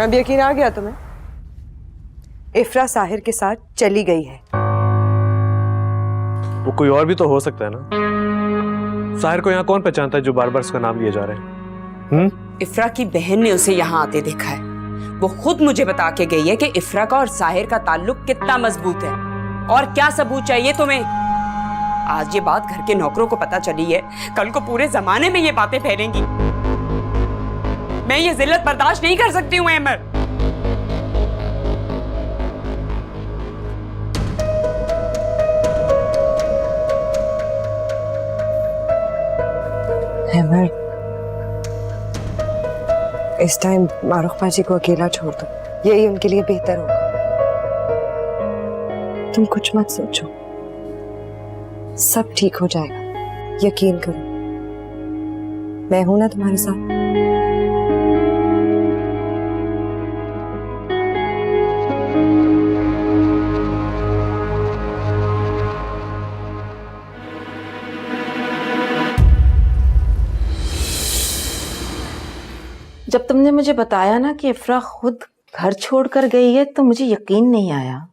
अब यकीन आ गया तुम्हें? इफ्रा साहिर के साथ चली गई है। वो कोई और भी तो हो सकता है ना। साहिर को यहाँ कौन पहचानता है जो बार बार उसका नाम लिए जा रहे हैं? इफ्रा की बहन ने उसे यहाँ आते देखा है। वो खुद मुझे बता के गई है कि इफ्रा का और साहिर का ताल्लुक कितना मजबूत है। और क्या सबूत चाहिए तुम्हें? आज ये बात घर के नौकरों को पता चली है, कल को पूरे जमाने में ये बातें फैलेंगी। मैं ये जिल्लत बर्दाश्त नहीं कर सकती हूँ अहमद। अहमद, इस टाइम मारूख पाजी को अकेला छोड़ दो, यही उनके लिए बेहतर होगा। तुम कुछ मत सोचो, सब ठीक हो जाएगा, यकीन करो। मैं हूं ना तुम्हारे साथ। जब तुमने मुझे बताया ना कि इफ्रा खुद घर छोड़कर गई है तो मुझे यकीन नहीं आया।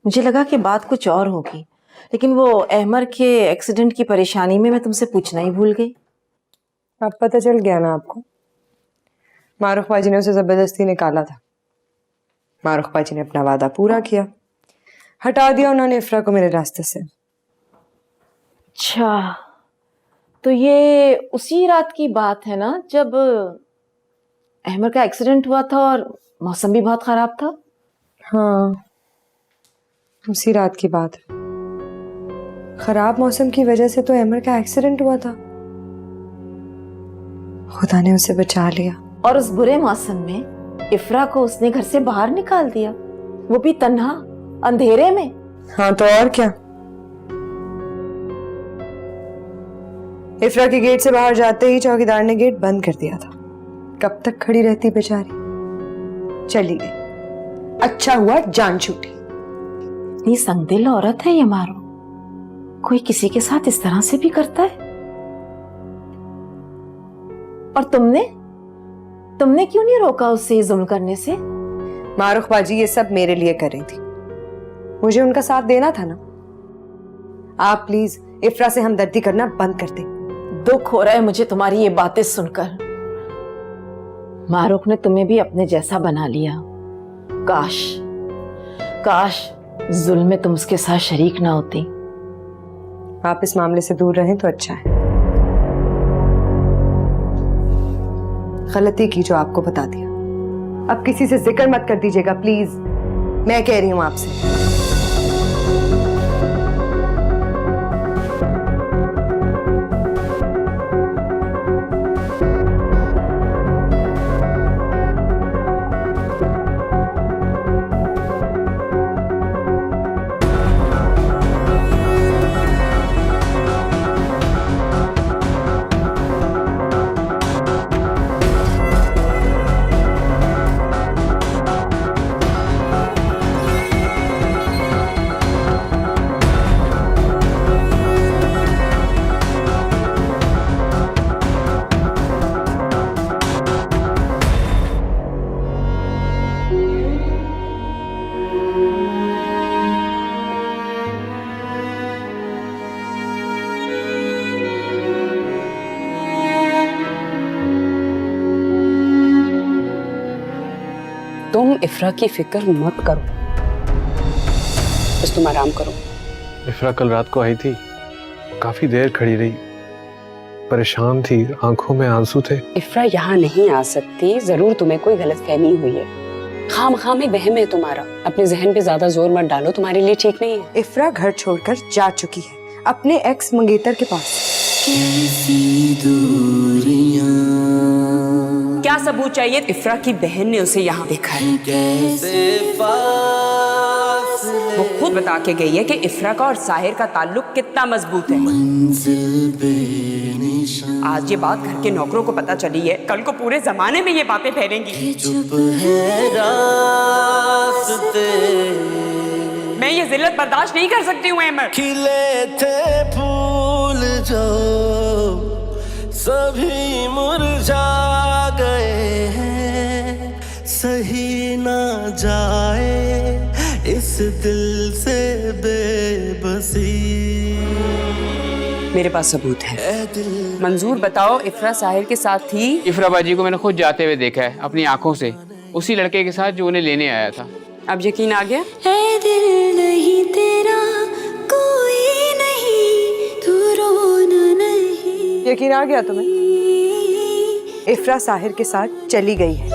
मुझे लगा कि बात कुछ और होगी, लेकिन वो अहमर के एक्सीडेंट की परेशानी में मैं तुमसे पूछना ही भूल गई। अब पता चल गया ना आपको? मारूख पाजी ने उसे जबरदस्ती निकाला था। मारूख पाजी ने अपना वादा पूरा किया, हटा दिया उन्होंने इफ्रा को मेरे रास्ते से। अच्छा, तो ये उसी रात की बात है ना जब अहमर का एक्सीडेंट हुआ था और मौसम भी बहुत खराब था? हाँ, उसी रात की बात है। खराब मौसम की वजह से तो अहमर का एक्सीडेंट हुआ था। खुदा ने उसे बचा लिया। और उस बुरे मौसम में इफ्रा को उसने घर से बाहर निकाल दिया, वो भी तन्हा, अंधेरे में। हाँ तो और क्या। इफ्रा के गेट से बाहर जाते ही चौकीदार ने गेट बंद कर दिया था। कब तक खड़ी रहती बेचारी, चली गई। अच्छा हुआ जान छूटी। इतनी संगदिल औरत है ये मारो, कोई किसी के साथ इस तरह से भी करता है? और तुमने क्यों नहीं रोका उससे ये जुल्म करने से? मारूख बाजी ये सब मेरे लिए कर रही थी, मुझे उनका साथ देना था ना। आप प्लीज इफ्रा से हमदर्दी करना बंद कर दें। दुख हो रहा है मुझे तुम्हारी ये बातें सुनकर। मारूख ने तुम्हें भी अपने जैसा बना लिया। काश जुल्म में तुम उसके साथ शरीक ना होती। आप इस मामले से दूर रहें तो अच्छा है। गलती की जो आपको बता दिया, अब किसी से जिक्र मत कर दीजिएगा प्लीज, मैं कह रही हूं आपसे। तुम इफ्रा की फिक्र मत करो, बस तुम आराम करो। इफ्रा कल रात को आई थी, काफी देर खड़ी रही, परेशान थी, आंखों में आंसू थे। इफ्रा यहाँ नहीं आ सकती, जरूर तुम्हें कोई गलतफहमी हुई है। खामखा में वहम है तुम्हारा, अपने जहन पे ज्यादा जोर मत डालो, तुम्हारे लिए ठीक नहीं है। इफ्रा घर छोड़कर जा चुकी है अपने एक्स मंगेतर के पास। क्या सबूत चाहिए? इफ्रा की बहन ने उसे यहाँ देखा है। वो खुद बता के गई है कि इफ्रा का और साहिर का ताल्लुक कितना मजबूत है। आज ये बात घर के नौकरों को पता चली है, कल को पूरे जमाने में ये बातें फैलेंगी। मैं ये जिल्लत बर्दाश्त नहीं कर सकती हूँ अहमद। खिले थे फूल जो सभी मुरझा गए हैं, सही जाए इस दिल से बेबसी। मेरे पास सबूत है। ए दिल मंजूर, बताओ, इफ्रा साहिर के साथ थी? इफ्रा बाजी को मैंने खुद जाते हुए देखा है अपनी आंखों से, उसी लड़के के साथ जो उन्हें लेने आया था। अब यकीन आ गया? है दिल नहीं तेरा कोई नहीं, तू रोना नहीं। यकीन आ गया तुम्हें? इफ्रा साहिर के साथ चली गई है।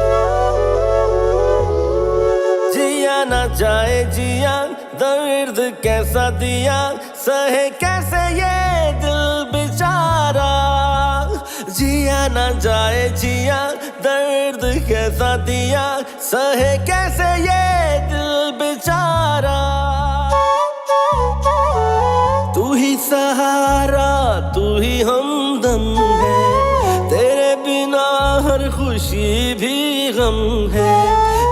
जिया ना जाए जिया, दर्द कैसा दिया, सहे कैसे ये दिल बेचारा। जिया ना जाए जिया, दर्द कैसा दिया, सहे कैसे ये दिल बेचारा। तू ही सहारा, तू ही हमदम है, तेरे बिना हर खुशी भी गम है।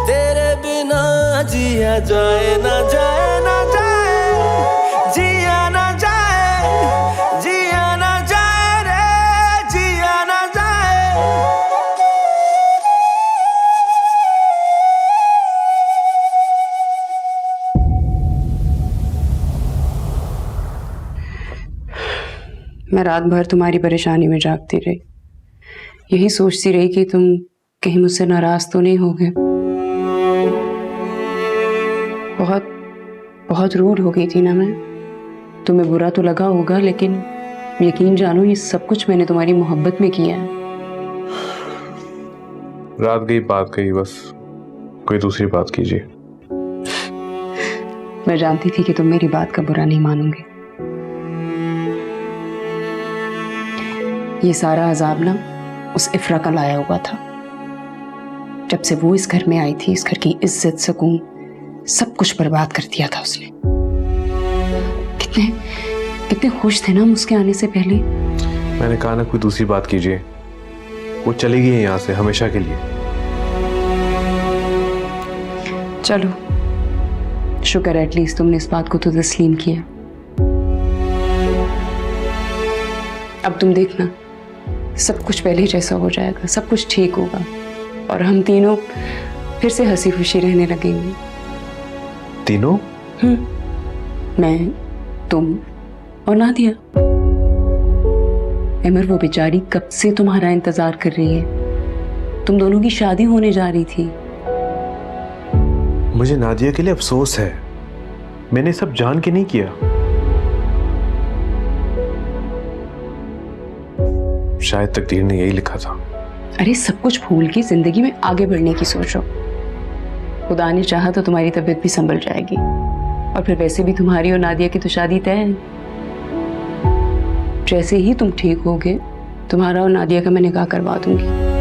तेरे बिना जिया जाए ना जाए ना जाए, जिया ना जाए, जिया ना जाए रे, जिया ना जाए। मैं रात भर तुम्हारी परेशानी में जागती रही, यही सोचती रही कि तुम कहीं मुझसे नाराज तो नहीं हो गए। बहुत बहुत रूड हो गई थी ना मैं? तुम्हें बुरा तो लगा होगा, लेकिन यकीन जानो ये सब कुछ मैंने तुम्हारी मोहब्बत में किया है। रात गई बात गई, बस कोई दूसरी बात कीजिए। मैं जानती थी कि तुम मेरी बात का बुरा नहीं मानोगे। ये सारा अजाब ना उस इफ्रा का लाया हुआ था। जब से वो इस घर में आई थी, इस घर की इज्जत, सुकून, सब कुछ बर्बाद कर दिया था उसने। कितने कितने खुश थे ना हम उसके आने से पहले। मैंने कहा ना कोई दूसरी बात कीजिए। वो चली गई है यहाँ से हमेशा के लिए। चलो, शुक्र है एटलीस्ट तुमने इस बात को तो तस्लीम किया। अब तुम देखना, सब कुछ पहले जैसा हो जाएगा, सब कुछ ठीक होगा और हम तीनों फिर से हंसी खुशी रहने लगेंगे। तीनों? मैं, तुम और नादिया। अमर, वो बेचारी कब से तुम्हारा इंतजार कर रही है। तुम दोनों की शादी होने जा रही थी। मुझे नादिया के लिए अफसोस है, मैंने सब जान के नहीं किया। शायद तकदीर ने यही लिखा था। अरे सब कुछ भूल के जिंदगी में आगे बढ़ने की सोचो। खुदा ने चाहा तो तुम्हारी तबीयत भी संभल जाएगी और फिर वैसे भी तुम्हारी और नादिया की तो शादी तय है। जैसे ही तुम ठीक होगे, तुम्हारा और नादिया का मैं निकाह करवा दूंगी।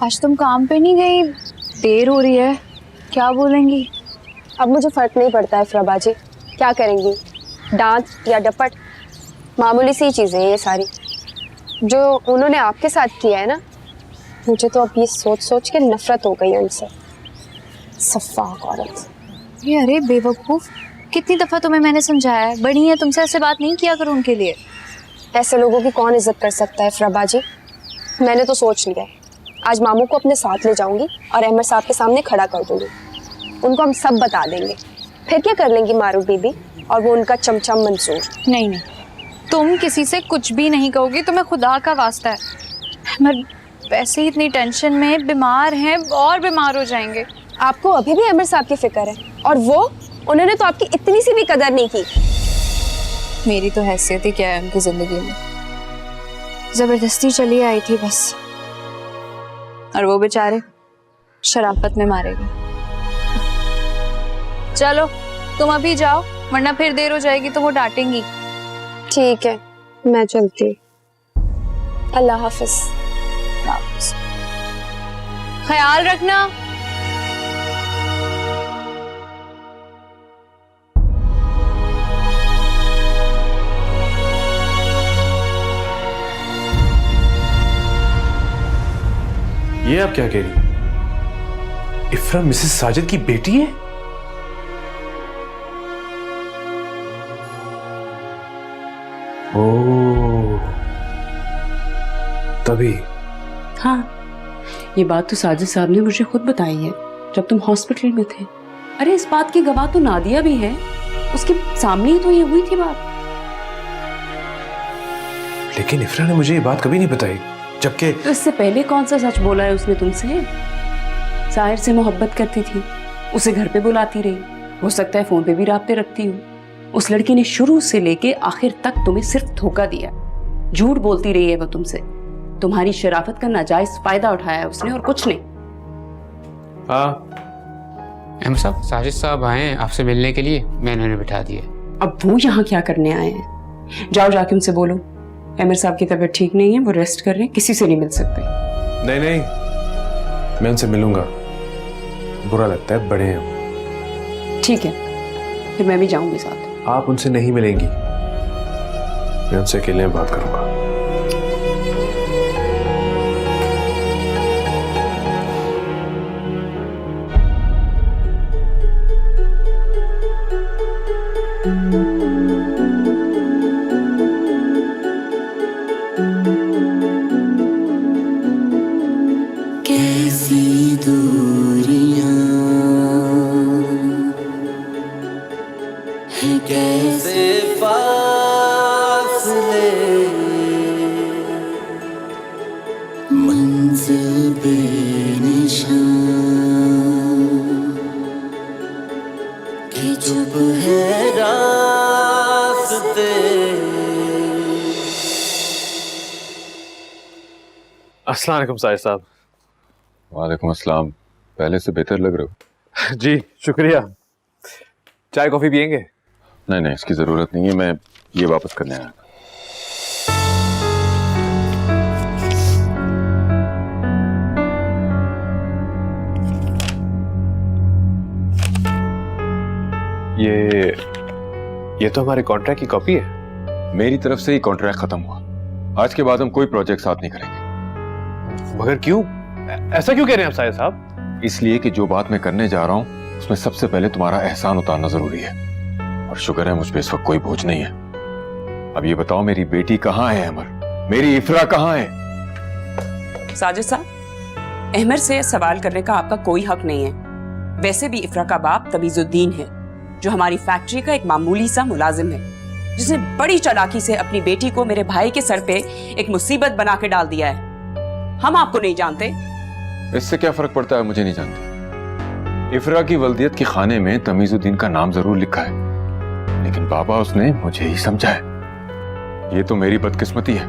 आज तुम काम पे नहीं गई, देर हो रही है, क्या बोलेंगी? अब मुझे फर्क नहीं पड़ता है फ्रबाजी, क्या करेंगी, डांट या डपट, मामूली सी चीज़ें ये सारी जो उन्होंने आपके साथ किया है ना। मुझे तो अब ये सोच सोच के नफरत हो गई है उनसे। सफ़ाक औरत। ये अरे बेवकूफ़, कितनी दफ़ा तुम्हें मैंने समझाया है, बड़ी है, तुमसे ऐसे बात नहीं किया करो उनके लिए। ऐसे लोगों की कौन इज्जत कर सकता है फ्रबाजी। मैंने तो सोच लिया है, आज मामू को अपने साथ ले जाऊंगी और अहमद साहब के सामने खड़ा कर दूंगी। उनको हम सब बता देंगे, फिर क्या कर लेंगी मारूफ बीबी और वो उनका चमचा मंसूर। नहीं नहीं, तुम किसी से कुछ भी नहीं कहोगी, तुम्हें खुदा का वास्ता है। अहमद वैसे ही इतनी टेंशन में बीमार हैं और बीमार हो जाएंगे। आपको अभी भी अहमद साहब की फिक्र है और वो, उन्होंने तो आपकी इतनी सी भी कदर नहीं की। मेरी तो हैसियत ही क्या है उनकी जिंदगी में, जबरदस्ती चली आई थी बस, और वो बेचारे शराफत में मारे गए। चलो तुम अभी जाओ, वरना फिर देर हो जाएगी तो वो डांटेंगी। ठीक है, मैं चलती हूँ। अल्लाह हाफिज। ख्याल रखना। ये आप क्या कह रही? इफ्रा मिसेस साजिद की बेटी है? ओह, तभी। हाँ, ये बात तो साजिद साहब ने मुझे खुद बताई है जब तुम हॉस्पिटल में थे। अरे इस बात की गवाह तो नादिया भी है, उसके सामने ही तो ये हुई थी बात। लेकिन इफ्रा ने मुझे ये बात कभी नहीं बताई, जबकि तो इससे पहले कौन सा सच बोला है उसने तुमसे? साहिर से मोहब्बत करती थी, उसे घर पे बुलाती रही, हो सकता है फोन पे भी राब्ते रखती हूँ। उस लड़की ने शुरू से लेके आखिर तक तुम्हें सिर्फ धोखा दिया, झूठ बोलती रही है वो तुमसे। तुम्हारी शराफत का नाजायज फायदा उठाया है उसने और कुछ नहीं। हाँ, अहमद साहब, साजिद साहब आए हैं आपसे मिलने के लिए, मैंने उन्हें बिठा दिया। अब वो यहाँ क्या करने आए हैं? जाओ जाके उनसे बोलो अहमद साहब की तबीयत ठीक नहीं है, वो रेस्ट कर रहे हैं, किसी से नहीं मिल सकते। नहीं नहीं, मैं उनसे मिलूंगा, बुरा लगता है, बड़े हैं। ठीक है, फिर मैं भी जाऊंगी साथ। आप उनसे नहीं मिलेंगी, मैं उनसे अकेले में बात करूंगा। कैसी दूरियां हैं, कैसे फासले, मंजिल बेनिशान कि चुप है रास्ते। अस्सलाम वालेकुम साहिर साहब। वालेकुम अस्सलाम। पहले से बेहतर लग रहे हो। जी शुक्रिया। चाय कॉफी पियेंगे? नहीं नहीं, इसकी जरूरत नहीं है, मैं ये वापस करने आया। ये तो हमारे कॉन्ट्रैक्ट की कॉपी है। मेरी तरफ से ही कॉन्ट्रैक्ट खत्म हुआ, आज के बाद हम कोई प्रोजेक्ट साथ नहीं करेंगे। मगर क्यों? ऐसा क्यों कह रहे हैं आप साहिर साहब? इसलिए कि जो बात मैं करने जा रहा हूं उसमें सबसे पहले तुम्हारा एहसान उतारना जरूरी है, और शुक्र है मुझ पे इस वक्त कोई बोझ नहीं है। अब ये बताओ, मेरी बेटी कहाँ है अमर? मेरी इफ्रा कहाँ है? साजिद साहब, अहमद से सवाल करने का आपका कोई हक नहीं है। वैसे भी इफ्रा का बाप तमीजुद्दीन है, जो हमारी फैक्ट्री का एक मामूली सा मुलाजिम है, जिसने बड़ी चालाकी से अपनी बेटी को मेरे भाई के सर पे एक मुसीबत बना के डाल दिया है। हम आपको नहीं जानते। इससे क्या फर्क पड़ता है, मुझे नहीं जानते। इफ्रा की वल्दियत के खाने में तमीजुद्दीन का नाम जरूर लिखा है, लेकिन बाबा उसने मुझे ही समझा है। ये तो मेरी बदकिस्मती है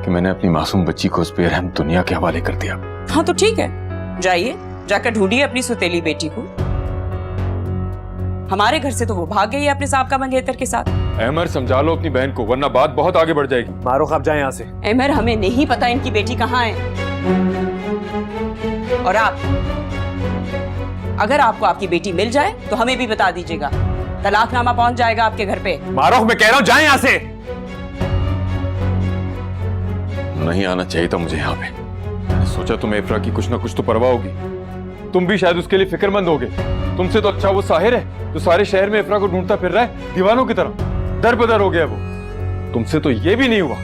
कि मैंने अपनी मासूम बच्ची को उस बेरहम दुनिया के हवाले कर दिया। हाँ तो ठीक है, जाइए जाकर ढूंढिए अपनी सुतेली बेटी को। हमारे घर से तो वो भाग गई है अपने साहब का मंगेतर के साथ। अहमर, समझा लो अपनी बहन को, वरना बात बहुत आगे बढ़ जाएगी। मारूख, आप जाएं यहाँ से। अहमर, हमें नहीं पता इनकी बेटी कहाँ है। और आप, अगर आपको आपकी बेटी मिल जाए तो हमें भी बता दीजिएगा, तलाकनामा पहुंच जाएगा आपके घर पे। मारूख, मैं कह रहा हूँ जाएं यहाँ से। नहीं आना चाहिए था मुझे यहाँ पे। मैंने सोचा तुम्हें इफ्रा की कुछ ना कुछ तो परवाह होगी, तुम भी शायद उसके लिए फिक्रमंद होगे। तुमसे तो अच्छा वो साहिर है जो सारे शहर में इफ्रा को ढूंढता फिर रहा है, दीवानों की तरह दर बदर हो गया वो। तुमसे तो ये भी नहीं हुआ।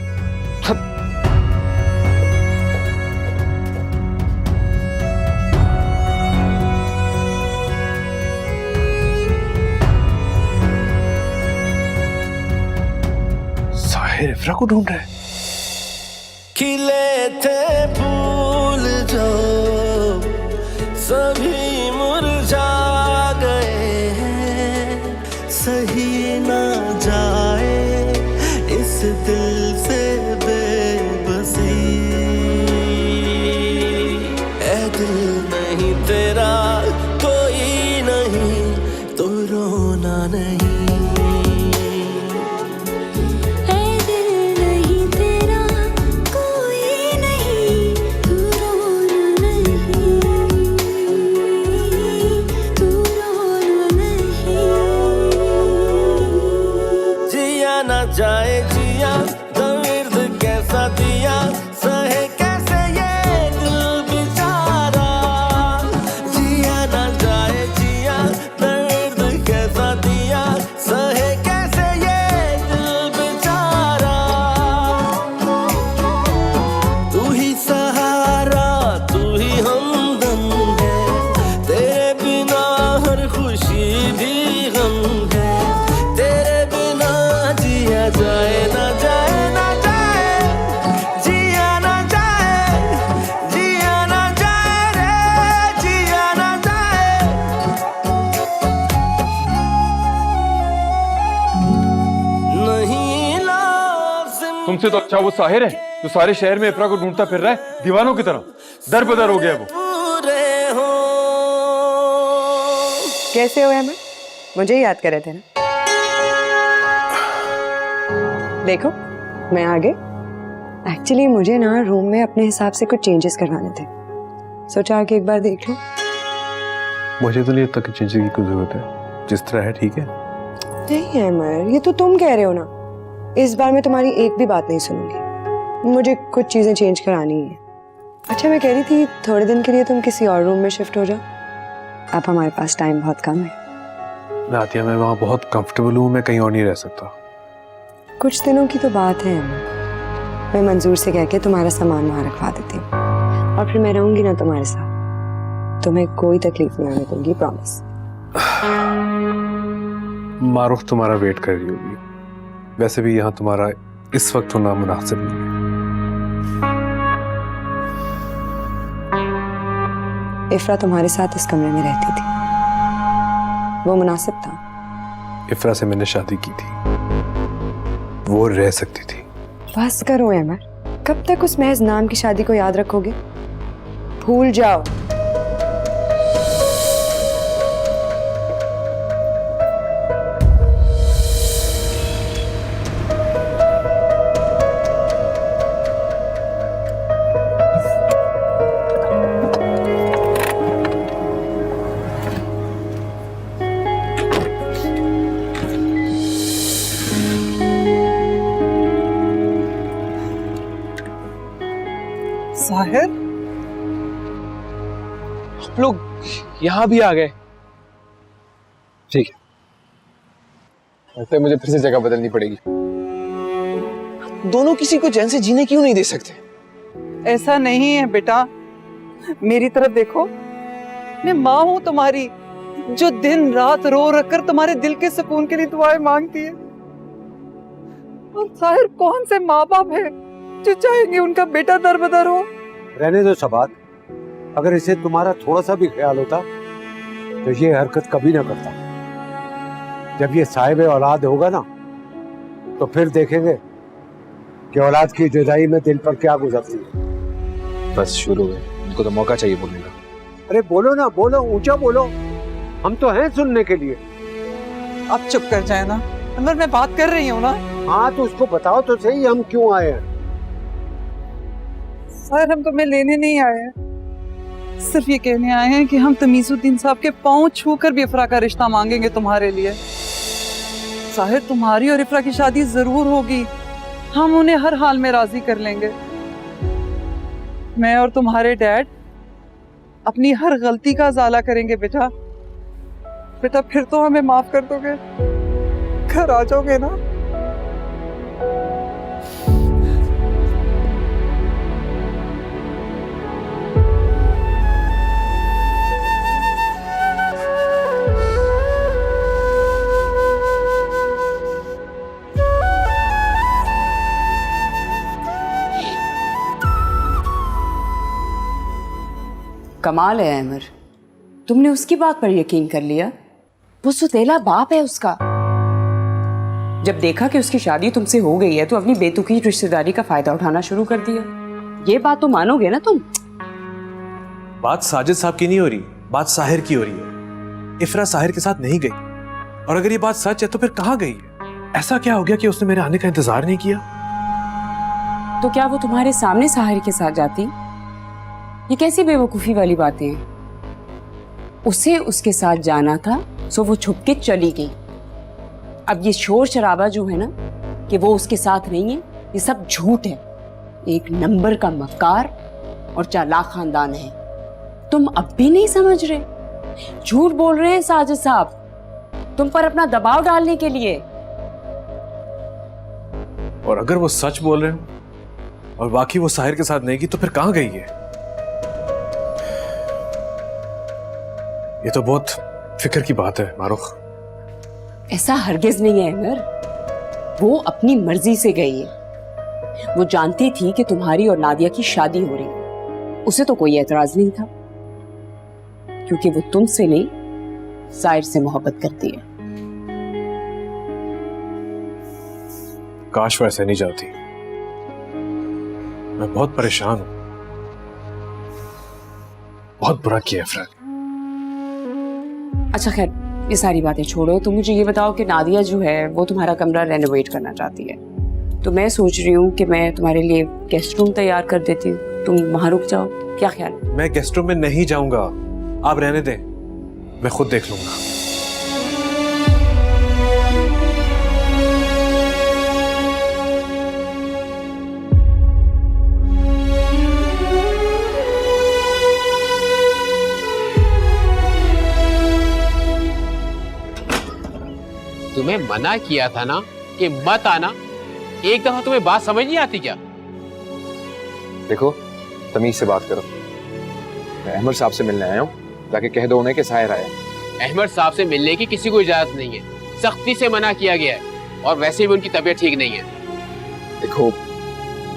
साहिर इफ्रा को ढूंढ रहा है। खिले थे फूल जो सभी मुरझा गए हैं, सही ना जाए इस दिल से बेबसी। ऐ दिल नहीं तेरा कोई नहीं तो रोना नहीं। जाए जिया दर्द कैसा दिया, सहे कैसे ये दिल बेचारा। तुमसे तो अच्छा वो साहिर है जो सारे शहर में इफ्रा को ढूंढता फिर रहा है दीवानों की तरह। दर बदर हो गया वो। कैसे हो अहमद? मुझे ही याद कर रहे थे ना? देखो मैं आ गई। एक्चुअली मुझे ना रूम में अपने हिसाब से कुछ चेंजेस करवाने थे, सोचा कि एक बार देख लो। मुझे तो नहीं लगता कि चेंज की कोई जरूरत है, जिस तरह है ठीक है। नहीं अमर, ये तो तुम कह रहे हो ना। इस बार मैं तुम्हारी एक भी बात नहीं सुनूंगी, मुझे कुछ चीजें चेंज करानी है। अच्छा मैं कह रही थी थोड़े दिन के लिए तुम किसी और रूम में शिफ्ट हो जाओ, अब हमारे पास टाइम बहुत कम है। नातिया मैं वहाँ बहुत कंफर्टेबल हूँ, मैं कहीं और नहीं रह सकता। कुछ दिनों की तो बात है अमर, मैं मंजूर से कह के तुम्हारा सामान वहां रखवा देती हूँ और फिर मैं रहूंगी ना तुम्हारे साथ, तुम्हें कोई तकलीफ नहीं आने दूंगी, प्रॉमिस। मारूफ तुम्हारा वेट कर रही होगी, वैसे भी यहाँ तुम्हारा इस वक्त होना मुनासिब नहीं है। इफ्रा तुम्हारे साथ इस कमरे में रहती थी, वो मुनासिब था। इफ्रा से मैंने शादी की थी, वो रह सकती थी। बस करो अमर, कब तक उस महज नाम की शादी को याद रखोगे? भूल जाओ। साहिर, आप लोग यहाँ भी आ गए। ठीक है, लगता है मुझे फिर से जगह बदलनी पड़ेगी। दोनों किसी को चैन से जीने क्यों नहीं दे सकते? ऐसा नहीं है बेटा, मेरी तरफ देखो, मैं माँ हूँ तुम्हारी, जो दिन रात रो रख कर तुम्हारे दिल के सुकून के लिए दुआएं मांगती है। और साहिर कौन से माँ बाप है जो चाहेंगे उनका बेटा दरबदर हो? रहने दो सबात, अगर इसे तुम्हारा थोड़ा सा भी ख्याल होता तो ये हरकत कभी ना करता। जब ये साहिब औलाद होगा ना तो फिर देखेंगे कि औलाद की जुदाई में दिल पर क्या गुजरती है। बस शुरू हुए, उनको तो मौका चाहिए बोलने का। अरे बोलो ना, बोलो, ऊंचा बोलो, हम तो हैं सुनने के लिए। आप चुप कर जाए ना, अंदर मैं बात कर रही हूँ ना। हाँ तो उसको बताओ तो सही हम क्यों आए हैं। सर हम तुम्हें लेने नहीं आए हैं, सिर्फ ये कहने आए हैं कि हम तमीजुद्दीन साहब के पांव छूकर भी इफ्रा का रिश्ता मांगेंगे तुम्हारे लिए। साहिर तुम्हारी और इफ्रा की शादी जरूर होगी, हम उन्हें हर हाल में राजी कर लेंगे। मैं और तुम्हारे डैड अपनी हर गलती का इजाला करेंगे बेटा। बेटा फिर तो हमें माफ कर दोगे, घर आ जाओगे ना? कमाल है अमर, तुमने उसकी बात पर यकीन कर लिया। वो सुतेला बाप है उसका। जब देखा कि उसकी शादी तुमसे हो गई है तो अपनी बेतुकी रिश्तेदारी का फायदा उठाना शुरू कर दिया। ये बात तो मानोगे ना तुम? बात साजिद साहब की नहीं हो रही, बात साहिर की हो रही है। इफ्रा साहिर के साथ नहीं गई, और अगर ये बात सच है तो फिर कहाँ गई है? ऐसा क्या हो गया कि उसने मेरे आने का इंतजार नहीं किया? तो क्या वो तुम्हारे सामने साहिर के साथ जाती? ये कैसी बेवकूफी वाली बातें हैं? उसे उसके साथ जाना था सो वो छुप के चली गई। अब ये शोर शराबा जो है ना कि वो उसके साथ नहीं है, ये सब झूठ है। एक नंबर का मक्कार और चालाक खानदान है। तुम अब भी नहीं समझ रहे? झूठ बोल रहे हैं साजिद साहब तुम पर अपना दबाव डालने के लिए। और अगर वो सच बोल रहे हैं और वाकई वो साहिर के साथ नहीं गई तो फिर कहाँ गई है? ये तो बहुत फिक्र की बात है मारूख। ऐसा हरगिज नहीं है अमर, वो अपनी मर्जी से गई है। वो जानती थी कि तुम्हारी और नादिया की शादी हो रही है, उसे तो कोई एतराज नहीं था क्योंकि वो तुमसे नहीं साहिर से मोहब्बत करती है। काश वो ऐसे नहीं जाती, मैं बहुत परेशान हूं। बहुत बुरा किया इफ्रा। अच्छा खैर, ये सारी बातें छोड़ो, तो मुझे ये बताओ कि नादिया जो है वो तुम्हारा कमरा रेनोवेट करना चाहती है, तो मैं सोच रही हूँ कि मैं तुम्हारे लिए गेस्ट रूम तैयार कर देती हूँ, तुम वहां रुक जाओ, क्या ख्याल है? मैं गेस्ट रूम में नहीं जाऊंगा, आप रहने दें, मैं खुद देख लूंगा। तुम्हें मना किया था ना कि मत आना, एक दफा तुम्हें बात समझ नहीं आती क्या? देखो, तमीज से बात करो। मैं अहमद साहब से मिलने आया हूँ, जाके कह दो उन्हें कि साहिर आया। अहमद साहब से मिलने की किसी को इजाजत नहीं है, सख्ती से मना किया गया है, और वैसे भी उनकी तबीयत ठीक नहीं है। देखो,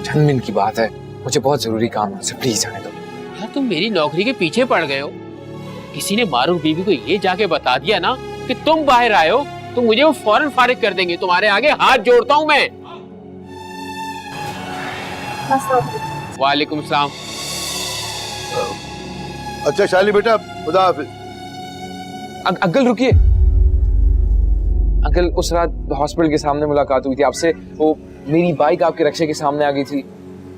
चंद मिनट की बात है, मुझे बहुत जरूरी काम है उनसे, प्लीज आने दो। यार तुम मेरी नौकरी के पीछे पड़ गए हो। किसी ने मारूफ बीवी को ये जाके बता दिया ना कि तुम बाहर आए हो, तो मुझे वो फौरन फारिग कर देंगे। तुम्हारे आगे हाथ जोड़ता हूँ मैं। वालेकुम सलाम। अच्छा शाली बेटा, खुदा हाफिज। अंकल रुकिए। अंकल, उस रात हॉस्पिटल के सामने मुलाकात हुई थी आपसे, वो मेरी बाइक आपके रिक्शे के सामने आ गई थी।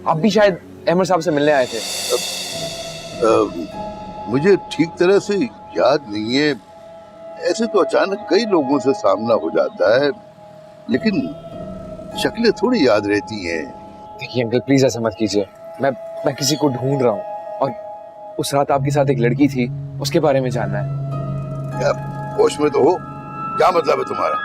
आप भी शायद अहमद साहब से मिलने आए थे। मुझे ठीक तरह से याद नहीं है, ऐसे तो अचानक कई लोगों से सामना हो जाता है, लेकिन शक्लें थोड़ी याद रहती हैं। देखिए अंकल, प्लीज ऐसा मत कीजिए। मैं किसी को ढूंढ रहा हूँ, और उस रात आपके साथ एक लड़की थी, उसके बारे में जानना है। क्या होश में तो हो? क्या मतलब है तुम्हारा?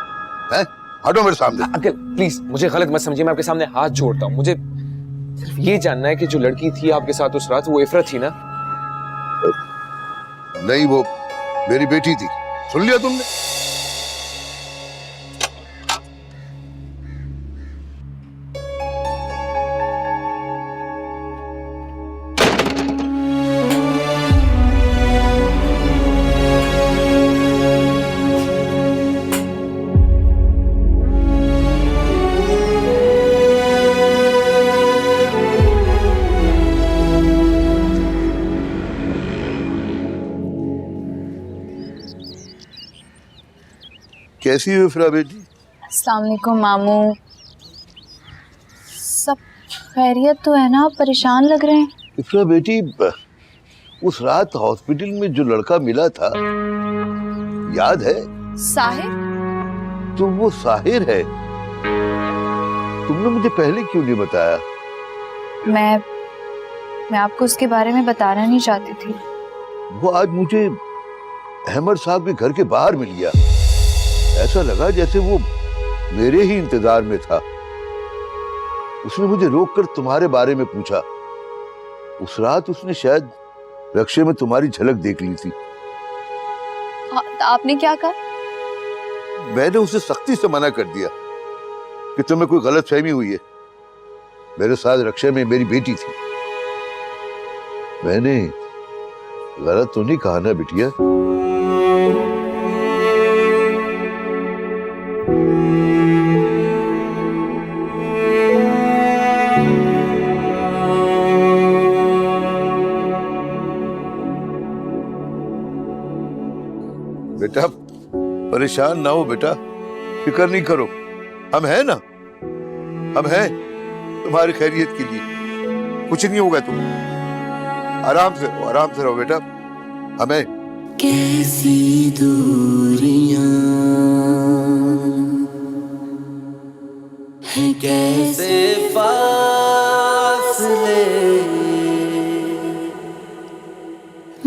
हैं? हटो मेरे सामने। अंकल प्लीज मुझे गलत मत समझिए, मैं आपके सामने हाथ जोड़ता हूँ। मुझे सिर्फ ये जानना है कि जो लड़की थी आपके साथ उस रात, वो इफरत थी ना? नहीं, वो मेरी बेटी थी। सुन लिया तुमने? कैसी हो इफ्रा बेटी? अस्सलाम वालेकुम मामू। सब खैरियत तो है ना? आप परेशान लग रहे हैं। इफ्रा बेटी, उस रात हॉस्पिटल में जो लड़का मिला था, याद है? साहिर? तो वो साहिर है। तुमने मुझे पहले क्यों नहीं बताया? मैं आपको उसके बारे में बताना नहीं चाहती थी। वो आज मुझे अहमद साहब के घर के बाहर मिल गया। ऐसा लगा जैसे वो मेरे ही इंतजार में था। उसने मुझे रोककर तुम्हारे बारे में पूछा। उस रात उसने शायद रक्शे में तुम्हारी झलक देख ली थी। आपने क्या कहा? मैंने उसे सख्ती से मना कर दिया कि तुम्हें कोई गलतफहमी हुई है। मेरे साथ रक्शे में मेरी बेटी थी। मैंने गलत तो नहीं कहा ना बिटिया? बेटा परेशान ना हो बेटा, फिक्र नहीं करो, हम हैं ना, हम हैं तुम्हारी खैरियत के लिए। कुछ नहीं होगा, तुम आराम से रहो, आराम से रहो बेटा, हमें। कैसी दूरियां हैं, कैसे फासले,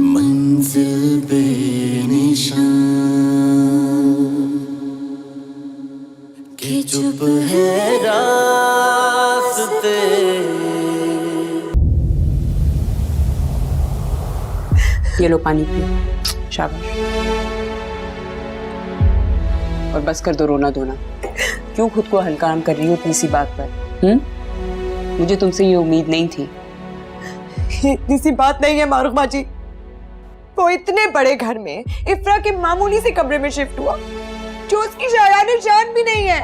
मंजिल बेनिशान के चुप है रास्ते। ये लो पानी पियो, शाबाश। और बस कर दो रोना धोना। क्यों खुद को हल्का हम कर रही हो इतनी सी बात पर? मुझे तुमसे ये उम्मीद नहीं थी। इतनी सी बात नहीं है मारूफ बाजी। वो इतने बड़े घर में इफ्रा के मामूली से कमरे में शिफ्ट हुआ जो उसकी शायाने जान भी नहीं है।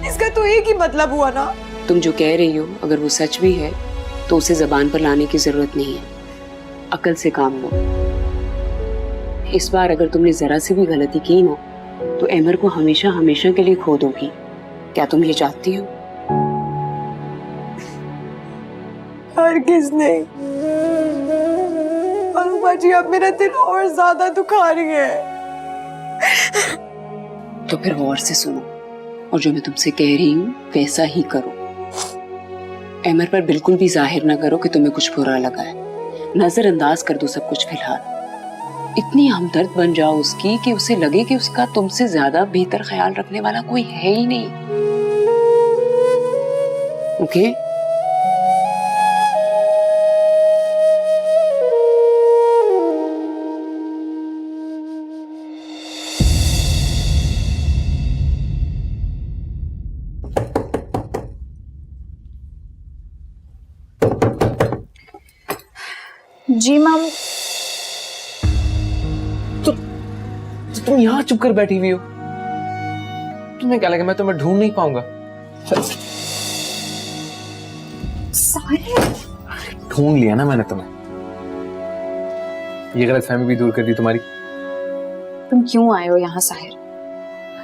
इसका तो एक ही मतलब हुआ ना। तुम जो कह रही हो अगर वो सच भी है तो उसे जबान पर लाने की जरूरत नहीं है। अकल से काम लो। इस बार अगर तुमने जरा सी भी गलती की ना तो अहमर को हमेशा हमेशा के लिए खो दोगी। क्या तुम ये चाहती हो? हरगिज़ नहीं। मारूफा जी अब मेरा दिल और ज्यादा दुखा रही है। तो फिर गौर से सुनो और जो मैं तुमसे कह रही हूँ वैसा ही करो। अहमर पर बिल्कुल भी जाहिर ना करो कि तुम्हें कुछ बुरा लगा है। नजरअंदाज कर दो सब कुछ फिलहाल। इतनी हमदर्द बन जाओ उसकी कि उसे लगे कि उसका तुमसे ज्यादा बेहतर ख्याल रखने वाला कोई है ही नहीं। ओके? जी मैम। तुम यहाँ चुप कर बैठी हुई हो। तुम्हें क्या लगा मैं तुम्हें ढूंढ नहीं पाऊंगा? ढूंढ लिया ना मैंने तुम्हें। ये गलतफहमी भी दूर कर दी तुम्हारी। तुम क्यों आए हो यहाँ साहिर?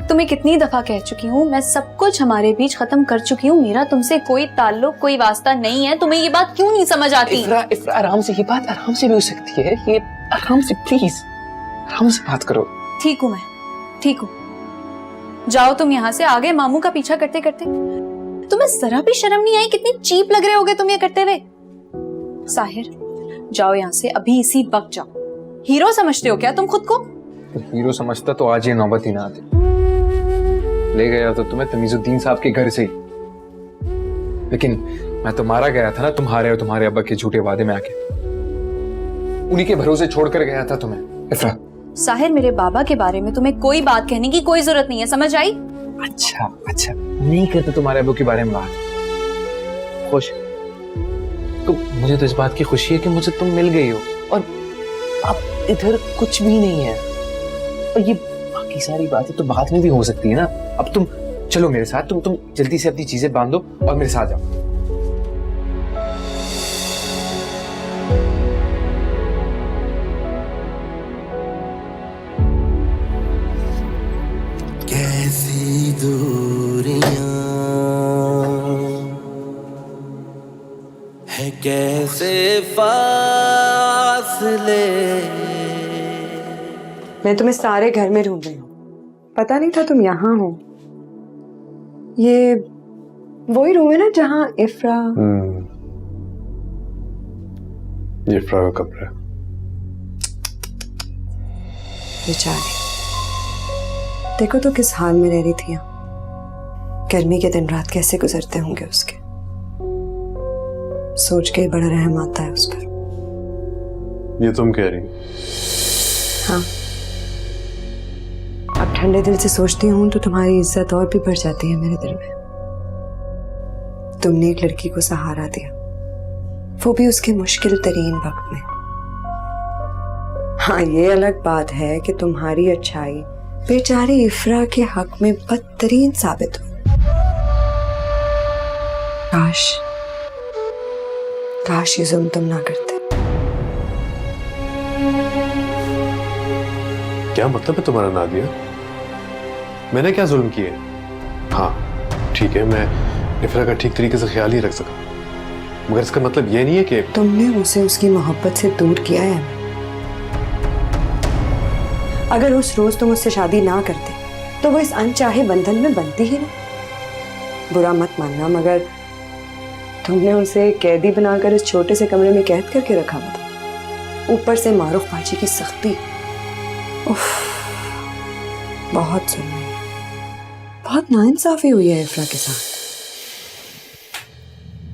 तुम्हें कितनी दफा कह चुकी हूँ मैं सब कुछ हमारे बीच खत्म कर चुकी हूँ। मेरा तुमसे कोई ताल्लुक कोई वास्ता नहीं है। तुम्हें ये बात क्यों नहीं समझ आती? इफ्रा आराम से, ये बात आराम से भी हो सकती है। ये आराम से, प्लीज आराम से बात करो। ठीक हूँ मैं, ठीक हूँ। जाओ तुम यहाँ से। आगे मामू का पीछा करते करते तुम्हें जरा भी शर्म नहीं आई? कितनी चीप लग रहे होगे तुम ये करते हुए। साहिर जाओ यहाँ से अभी, इसी वक्त जाओ। हीरो समझते हो क्या तुम खुद को? हीरो समझता तो आज ये नौबत ही ना आती। ले गया तो तुम्हें तमीजुद्दीन साहब के घर से ही, लेकिन मैं तो मारा गया था ना तुम्हारे और तुम्हारे अब्बा के झूठे वादे में आके। उन्हीं के भरोसे छोड़कर गया था तुम्हें। इफ्रा साहिर मेरे बाबा के बारे में तुम्हें कोई बात कहने की कोई जरूरत नहीं है, समझ आई? अच्छा नहीं करते तुम्हारे अब्बू के बारे में बात। खुश तो मुझे तो इस बात की खुशी है कि मुझे तुम मिल गई हो और अब इधर कुछ भी नहीं है। और ये बाकी सारी बातें तो बाद में भी हो सकती है ना। अब तुम चलो मेरे साथ, तुम जल्दी से अपनी चीजें बांधो और मेरे साथ जाओ। कैसी दूरियां है, कैसे फासले। मैं तुम्हें सारे घर में ढूंढ रही हूँ, पता नहीं था तुम यहाँ हो। ये वही रूम है ना जहाँ इफ्रा? ये इफ्रा का कमरा है। बेचारी देखो तो किस हाल में रह रही थी यहाँ। गर्मी के दिन रात कैसे गुजरते होंगे उसके। सोच के बड़ा रहम आता है उस पर। ये तुम कह रही? हाँ, अब ठंडे दिल से सोचती हूँ तो तुम्हारी इज्जत और भी बढ़ जाती है मेरे दिल में। तुमने एक लड़की को सहारा दिया, वो भी उसके मुश्किल तरीन वक्त में। हाँ, ये अलग बात है कि तुम्हारी अच्छाई बेचारी इफ्रा के हक में बदतरीन साबित हो। काश ये जुल्म तुम ना करते। क्या मतलब है तुम्हारा नादिया? मैंने क्या जुल्म किए? हाँ ठीक है, मैं इफ्रा का ठीक तरीके से ख्याल ही रख सका, मगर इसका मतलब ये नहीं है कि तुमने उसे उसकी मोहब्बत से दूर किया है। अगर उस रोज तुम उससे शादी ना करते तो वो इस अनचाहे बंधन में बनती ही ना। बुरा मत मानना, मगर तुमने उसे कैदी बनाकर इस छोटे से कमरे में कैद करके रखा हुआ था। ऊपर से मारूफ पाची की सख्ती। उफ, बहुत जुल्म है, बहुत नाइंसाफी हुई है इफ्रा के साथ।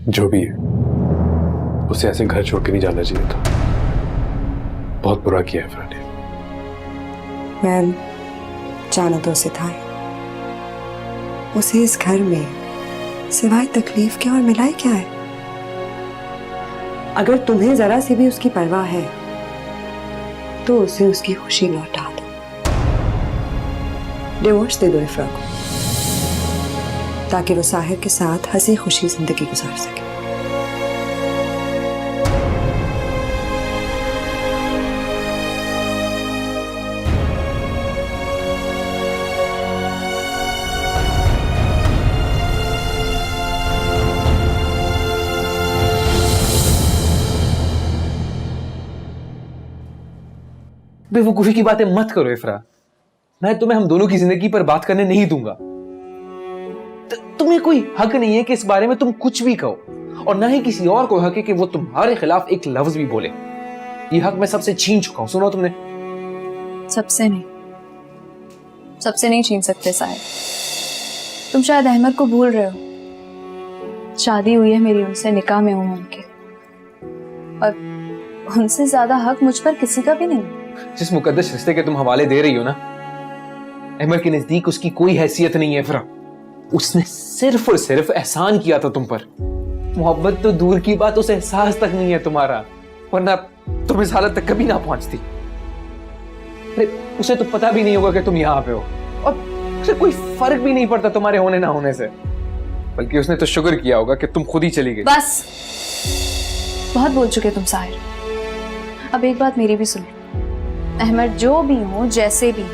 जो भी है उसे ऐसे घर छोड़ के नहीं जाना चाहिए था। बहुत बुरा किया इफ्रा ने। मैम, जाना तो उसे था ही। उसे इस घर में सिवाय तकलीफ के और मिलाई क्या है? अगर तुम्हें जरा सी भी उसकी परवाह है तो उसे उसकी खुशी लौटा दो। डिवोर्स दे दो इफ्रा को, ताकि वो साहिर के साथ हंसी खुशी जिंदगी गुजार सके। बेवकूफी की बातें मत करो इफ्रा। मैं तुम्हें हम दोनों की जिंदगी पर बात करने नहीं दूंगा। तुम्हें कोई हक नहीं है कि इस बारे में तुम कुछ भी कहो, और ना ही किसी और को हक है कि वो तुम्हारे खिलाफ एक लफ्ज भी बोले। ये हक मैं सबसे छीन चुका हूं। सुनो तुमने, सबसे नहीं छीन सकते साहिर। तुम शायद अहमद को भूल रहे हो। शादी हुई है मेरी उनसे, निकाह में हूं उनके, और उनसे ज्यादा हक मुझ पर किसी का भी नहीं। जिस मुकद्दस रिश्ते के तुम हवाले दे रही हो ना, अहमद के नजदीक उसकी कोई हैसियत नहीं है इफ्रा। उसने सिर्फ और सिर्फ एहसान किया था तुम पर। मोहब्बत तो दूर की बात, उसे एहसास तक नहीं है तुम्हारा, वरना तुम इस हालत तक कभी ना पहुंचती। उसे तो पता भी नहीं होगा कि तुम यहाँ पे हो, और उसे कोई फर्क भी नहीं पड़ता तुम्हारे होने ना होने से। बल्कि उसने तो शुक्र किया होगा कि तुम खुद ही चली गई। बस, बहुत बोल चुके तुम साहिर। अब एक बात मेरी भी सुन। अहमद जो भी हो, जैसे भी हो,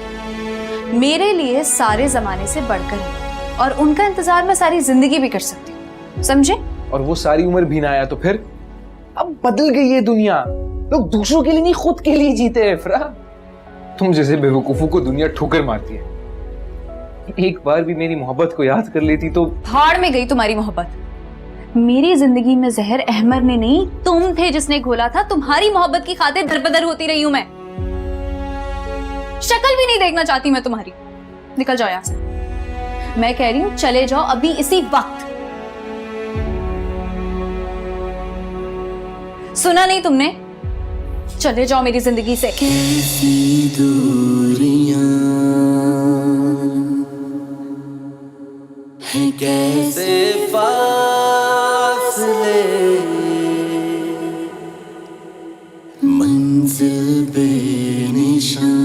मेरे लिए सारे जमाने से बढ़कर है, और उनका इंतजार मैं सारी जिंदगी भी कर सकती हूँ, समझे? और वो सारी उम्र भी ना आया तो फिर? अब बदल गई है दुनिया। लोग दूसरों के लिए नहीं, खुद के लिए जीते हैं इफ्रा। तुम जैसे बेवकूफों को दुनिया ठोकर मारती है। एक बार भी मेरी मोहब्बत को याद कर लेती तो। भाड़ में गई तुम्हारी मोहब्बत। मेरी जिंदगी में जहर अहमद ने नहीं, तुम थे जिसने घोला था। तुम्हारी मोहब्बत की खातिर दरबदर होती रही हूं मैं। शक्ल भी नहीं देखना चाहती मैं तुम्हारी। निकल जाओ यहां से। मैं कह रही हूं चले जाओ अभी, इसी वक्त। सुना नहीं तुमने? चले जाओ मेरी जिंदगी से। कैसी दूरियां हैं, कैसे फासले, मंजिल बेनिशान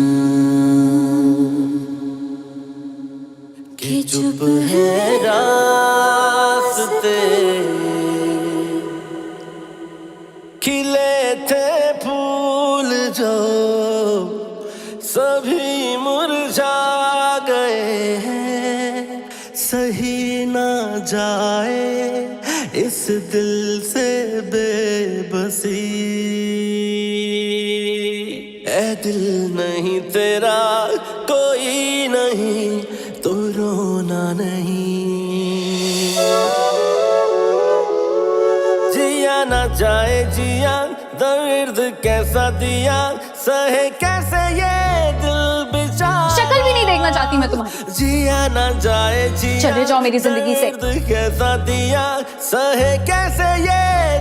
के चुप है रास्ते, खिले थे फूल जो सभी मुरझा गए हैं, सही ना जाए इस दिल से बेबसी। ऐ दिल नहीं तेरा कोई नहीं तो रोना नहीं, जिया ना जाए जिया दर्द कैसा दिया, सहे कैसे ये दिल बेचारा। शक्ल भी नहीं देखना चाहती मैं तुम्हारी। जिया ना जाए जिया, चले जाओ मेरी जिंदगी से। दर्द कैसा दिया, सहे कैसे ये